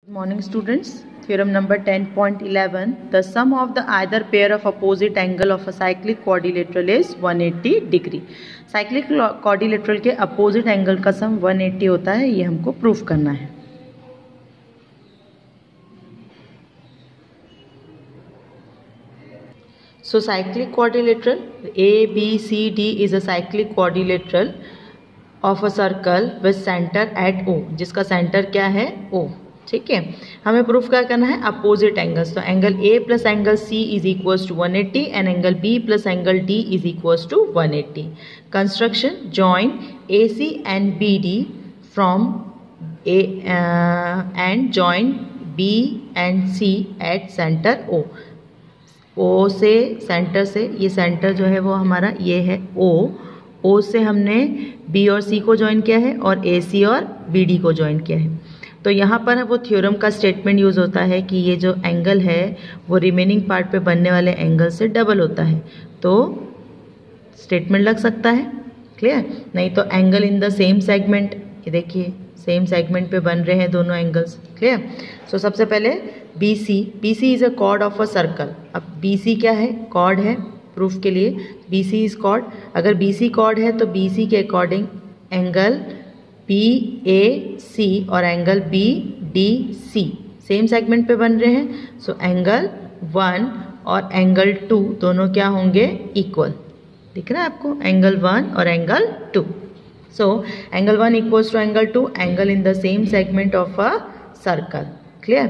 Morning students, theorem number 10.11. The sum of the either pair of opposite angle of a cyclic quadrilateral is 180 degree. Cyclic quadrilateral के opposite angle का सम 180 होता है, ये हमको proof करना है. So cyclic quadrilateral ABCD is a cyclic quadrilateral of a circle with center at O, जिसका centre क्या है O. ठीक है, हमें प्रूफ क्या करना है अपोजिट एंगल्स. तो angle A plus angle C is equals to 180 and angle B plus angle D is equals to 180. Construction join AC and BD from A and join B and C at centre O. O से centre से, ये centre जो है वो हमारा ये है O से हमने B और C को ज्वाइन किया है और AC और BD को ज्वाइन किया है. तो यहाँ पर वो थ्योरम का स्टेटमेंट यूज़ होता है कि ये जो एंगल है वो रिमेनिंग पार्ट पे बनने वाले एंगल से डबल होता है. तो स्टेटमेंट लग सकता है, क्लियर. नहीं तो angle in the same segment, ये देखिए सेम सेगमेंट पे बन रहे हैं दोनों एंगल्स, क्लियर. सो सबसे पहले BC is a chord of a circle. अब BC क्या है, कॉर्ड है. प्रूफ के लिए BC इज कॉर्ड. अगर BC कॉर्ड है तो BC के अकॉर्डिंग एंगल BAC और एंगल BDC सेम सेगमेंट पे बन रहे हैं. सो एंगल 1 और एंगल 2 दोनों क्या होंगे, इक्वल. दिख रहा है आपको, एंगल 1 और angle 2. So angle 1 equals to angle 2, angle in the same segment of a circle, clear.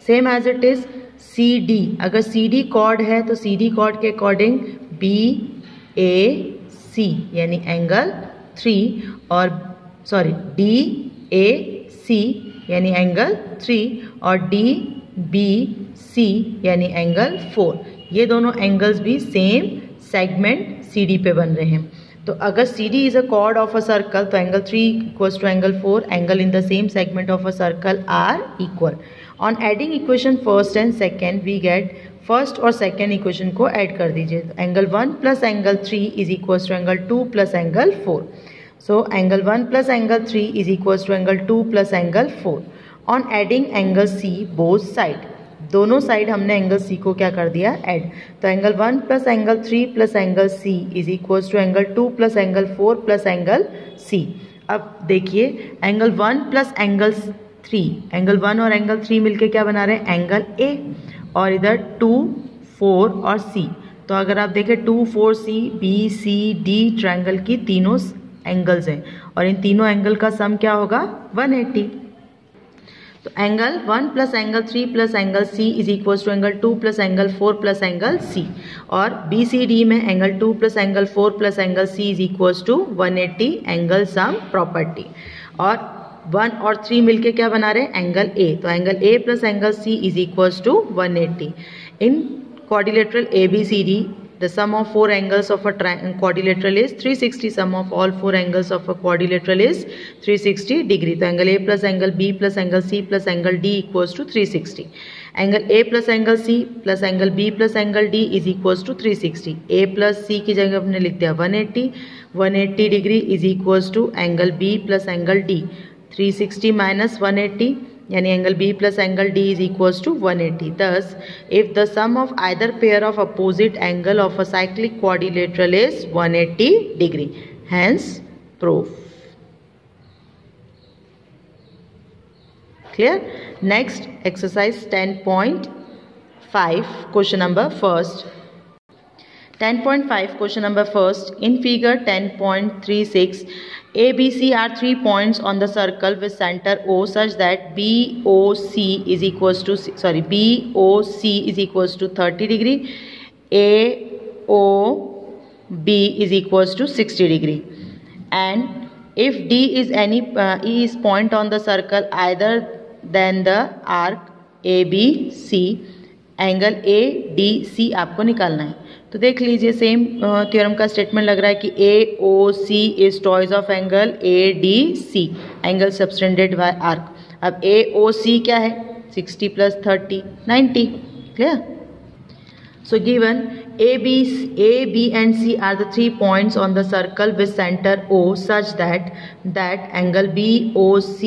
Same as it is CD. अगर CD कॉर्ड है तो CD कॉर्ड के अकॉर्डिंग BAC यानी एंगल 3 और DAC यानी एंगल 3 और DBC यानी एंगल 4. ये दोनों एंगल्स भी सेम सेगमेंट CD पे बन रहे हैं. तो अगर CD is a chord of a circle तो angle 3 equals to angle 4, angle in the same segment of a circle are equal. On adding equation first and second we get first और second equation को add कर दीजिए. तो angle 1 plus angle 3 is equals to angle 2 plus angle 4. So angle 1 plus angle 3 is equals to angle 2 plus angle 4. On adding angle C both side, दोनों side हमने angle C को क्या कर दिया, ऐड. तो angle 1 plus angle 3 plus angle C is equals to angle 2 plus angle 4 plus angle C. अब देखिए angle 1 plus angle 3, angle 1 और एंगल 3 मिलके क्या बना रहे हैं, एंगल A. और इधर 2, 4 और C. तो अगर आप देखें 2, 4, C, B, C, D triangle की तीनों एंगल्स हैं और इन तीनों एंगल का सम क्या होगा, 180. तो angle 1 plus angle 3 plus angle C is equals to angle 2 plus angle 4 plus angle C. और BCD में angle 2 plus angle 4 plus angle C is equals to 180 angle sum property. और 1 और 3 मिलके क्या बना रहे हैं, एंगल A. तो angle A plus angle C is equals to 180. In quadrilateral ABCD the sum of four angles of a quadrilateral is 360. Sum of all four angles of a quadrilateral is 360 degree. तो angle A plus angle B plus angle C plus angle D equals to 360. Angle A plus angle C plus angle B plus angle D is equals to 360. A plus C की जगह हमने लिख दिया 180 degree is equals to angle B plus angle D. 360 minus 180 यानी angle B plus angle D is equals to 180. Thus, if the sum of either pair of opposite angle of a cyclic quadrilateral is 180 degree, hence proof. Clear? Next, exercise 10.5, question number first. 10.5 question number first. In figure 10.36, ABC are 3 points on the circle with center O such that BOC is equals to 30 degree, AOB is equals to 60 degree. And if D is E is point on the circle either than the arc ABC, angle ADC आपको निकालना है. तो देख लीजिए same theorem का statement लग रहा है कि AOC is twice of angle ADC, angle subtended bye arc. अब AOC क्या है, 60 plus 30 90, clear. So given A, B and C are the 3 points on the circle with center O such that angle BOC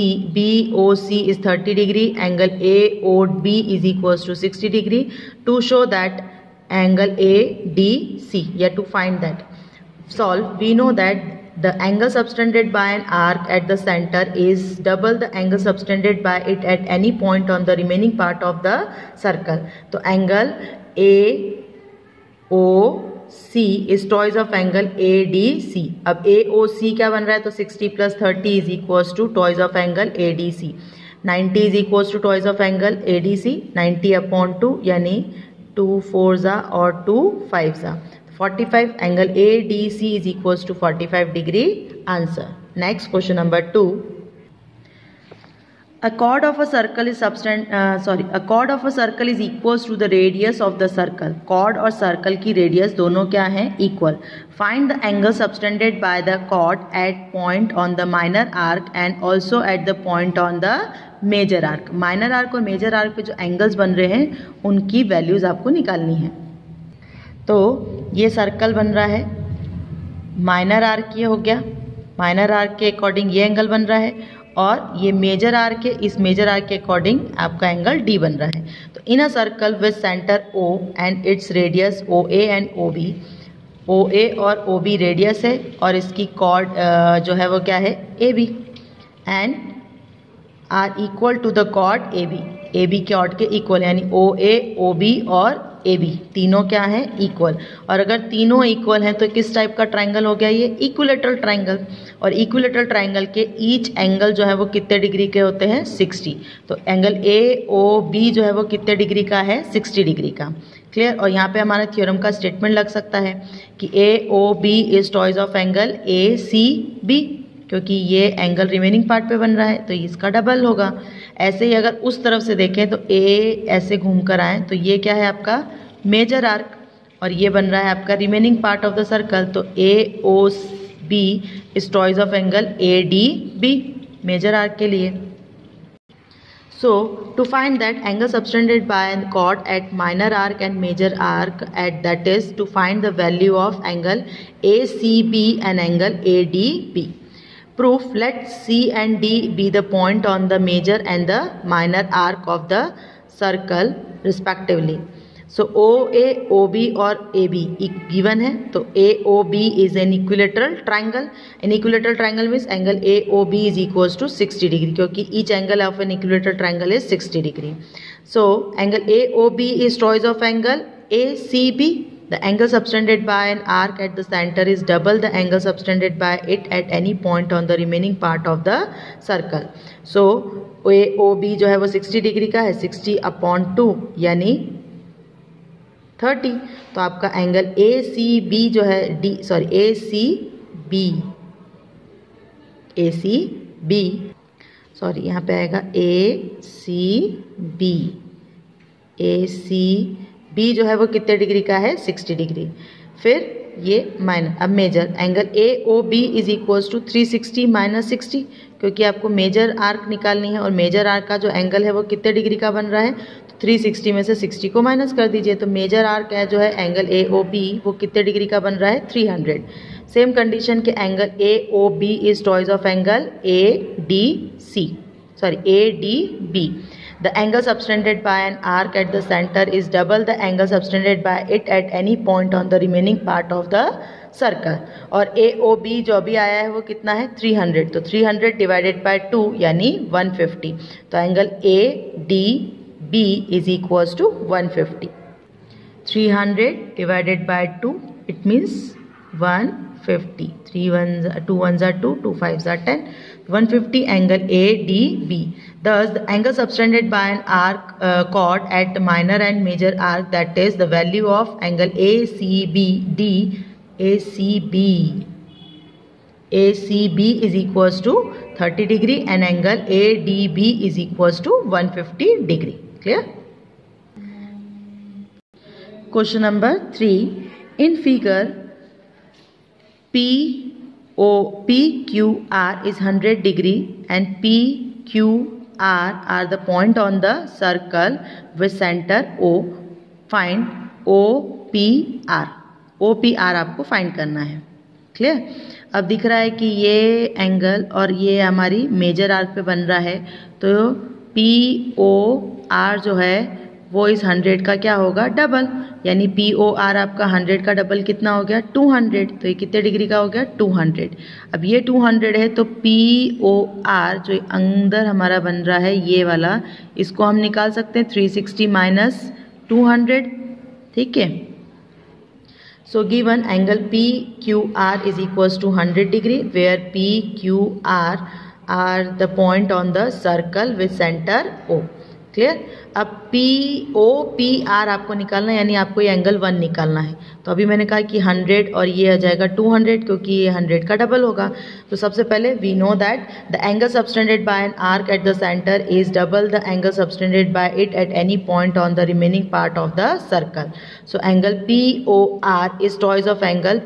is 30 degree, angle AOB is equals to 60 degree. To show that angle ADC, you have to find that. Solve. We know that the angle subtended by an arc at the center is double the angle subtended by it at any point on the remaining part of the circle. तो angle AOC is twice of angle ADC. अब AOC क्या बन रहा है, तो 60 plus 30 is equals to twice of angle ADC. 90 is equals to twice of angle ADC. 90 upon 2 यानी 2 4s और 2 5s. 45 angle ADC is equals to 45 degree. Answer. Next question number 2. A chord of a circle is equals to the radius of the circle. Chord और circle की radius दोनों क्या हैं, equal. Find the angle subtended by the chord at point on the minor arc and also at the point on the major arc. Minor arc और major arc पे जो angles बन रहे हैं उनकी values आपको निकालनी है. तो ये सर्कल बन रहा है, माइनर आर्क ये हो गया, माइनर आर्क के अकॉर्डिंग ये एंगल बन रहा है, और ये मेजर आर्क है, इस मेजर आर्क के अकॉर्डिंग आपका एंगल डी बन रहा है. तो in a circle with centre O and its radius O A and O B, O A और ओ बी रेडियस है और इसकी कॉर्ड जो है वो क्या है, A B, and are equal to the chord A B chord के इक्वल, यानी ओ ए ओ बी और ए बी तीनों क्या हैं, इक्वल. और अगर तीनों इक्वल हैं तो किस टाइप का ट्राइंगल हो गया, ये इक्विलेटरल ट्राइंगल. और इक्विलेटरल ट्राइंगल के ईच एंगल जो है वो कितने डिग्री के होते हैं, 60. तो एंगल ए ओ बी जो है वो कितने डिग्री का है, 60 डिग्री का. क्लियर. और यहाँ पे हमारा थ्योरम का स्टेटमेंट लग सकता है कि A O B is twice of angle A C B, क्योंकि ये एंगल रिमेनिंग पार्ट पे बन रहा है तो इसका डबल होगा. ऐसे ही अगर उस तरफ से देखें तो ए ऐसे घूम कर आए तो ये क्या है आपका मेजर आर्क, और ये बन रहा है आपका remaining part of the circle. तो A O B is twice of angle A D B major arc के लिए. So to find that angle subtended by a chord at minor arc and major arc, at that is to find the value of angle ACB and angle ADB. Proof. Let C and D be the point on the major and the minor arc of the circle respectively. So OA, OB और AB given है. तो AOB is an equilateral triangle. An equilateral triangle means angle AOB is equals to 60 degree, क्योंकि each angle of an equilateral triangle is 60 degree. So angle AOB is twice of angle ACB. The angle subtended by an arc at the center is double the angle subtended by it at any point on the remaining part of the circle. So AOB जो है वो 60 degree का है, 60 upon 2 यानी 30. तो आपका angle ACB जो है ACB यहाँ पे आएगा ACB जो है वो कितने डिग्री का है, 60 डिग्री. फिर ये माइनस, अब major angle AOB is equals to 360 minus 60, क्योंकि आपको मेजर आर्क निकालनी है और मेजर आर्क का जो एंगल है वो कितने डिग्री का बन रहा है, तो 360 में से 60 को माइनस कर दीजिए. तो मेजर आर्क है जो है एंगल AOB वो कितने डिग्री का बन रहा है, 300. सेम कंडीशन के angle AOB is twice of angle ADB. The angle subtended by an arc at the center is double the angle subtended by it at any point on the remaining part of the circle. और AOB जो भी आया है वो कितना है, 300. तो 300 divided by 2 यानी 150. तो angle ADB is equals to 150. 300 divided by 2 it means 150. 2 1s are 2, 2 5s are 10. 150 angle ADB. Thus, the angle subtended by an arc chord at minor and major arc, that is the value of angle ACB is equals to 30 degree and angle ADB is equals to 150 degree. Clear? Question number 3. In figure PQR is 100 degree and PQR are the point on the circle with center O. Find OP OPR, OPR आपको find करना है। Clear? अब दिख रहा है कि ये angle और ये हमारी मेजर आर्क पे बन रहा है, तो POR जो है वो इस 100 का क्या होगा? डबल, यानी POR आपका 100 का डबल कितना हो गया? 200। तो ये कितने डिग्री का हो गया? 200। अब ये 200 है तो POR जो अंदर हमारा बन रहा है ये वाला, इसको हम निकाल सकते हैं 360 माइनस 200। ठीक है, so given angle PQR is equals to 100 degree where PQR are the point on the circle with center O। Clear? अब POPR आपको निकालना है, यानी आपको ये एंगल 1 निकालना है। तो अभी मैंने कहा कि 100 और ये आ जाएगा 200, क्योंकि ये 100 का डबल होगा। तो सबसे पहले we know that the angle subtended by an arc at the centre is double the angle subtended by it at any point on the remaining part of the circle. So angle POR is twice of angle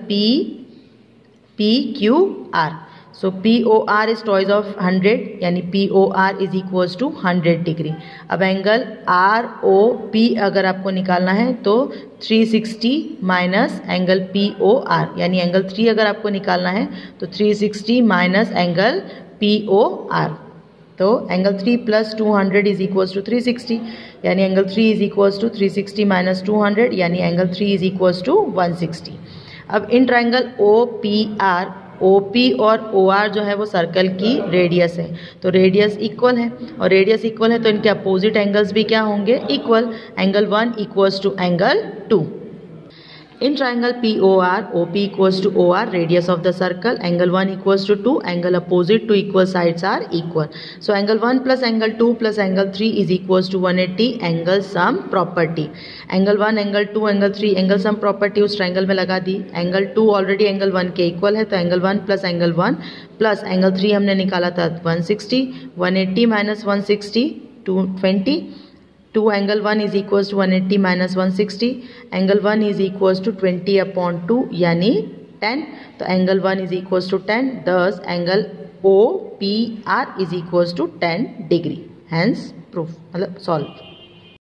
PQR। So POR is twice of 100, यानी POR is equals to 100 degree. अब angle ROP अगर आपको निकालना है तो 360 minus angle POR, यानी angle 3 अगर आपको निकालना है तो 360 माइनस एंगल POR। तो angle 3 plus 200 is equals to 360, यानी angle 3 is equals to 360 minus 200, यानी एंगल 3 इज इक्वल्स टू 160। अब इन ट्राइंगल OPR, OP और OR जो है वो सर्कल की रेडियस है, तो रेडियस इक्वल है, और रेडियस इक्वल है तो इनके अपोजिट एंगल्स भी क्या होंगे? Equal. Angle 1 equals to angle 2। In triangle POR, OP equals to OR, radius of the circle, angle 1 equals to 2, angle opposite to equal sides are equal. So angle 1 plus angle 2 plus angle 3 is equals to 180, angle sum property. Angle 1, angle 2, angle 3, angle sum property उस triangle में लगा दी। Angle 2 already angle 1 के equal है, तो angle 1 plus angle 1 plus angle 3 हमने निकाला था 160, 180 minus 160 220। 2 angle 1 is equals to 180 minus 160, angle 1 is equals to 20 upon 2 यानी 10, तो angle 1 is equals to 10, thus angle OPR is equals to 10 degree, hence proof मतलब solve।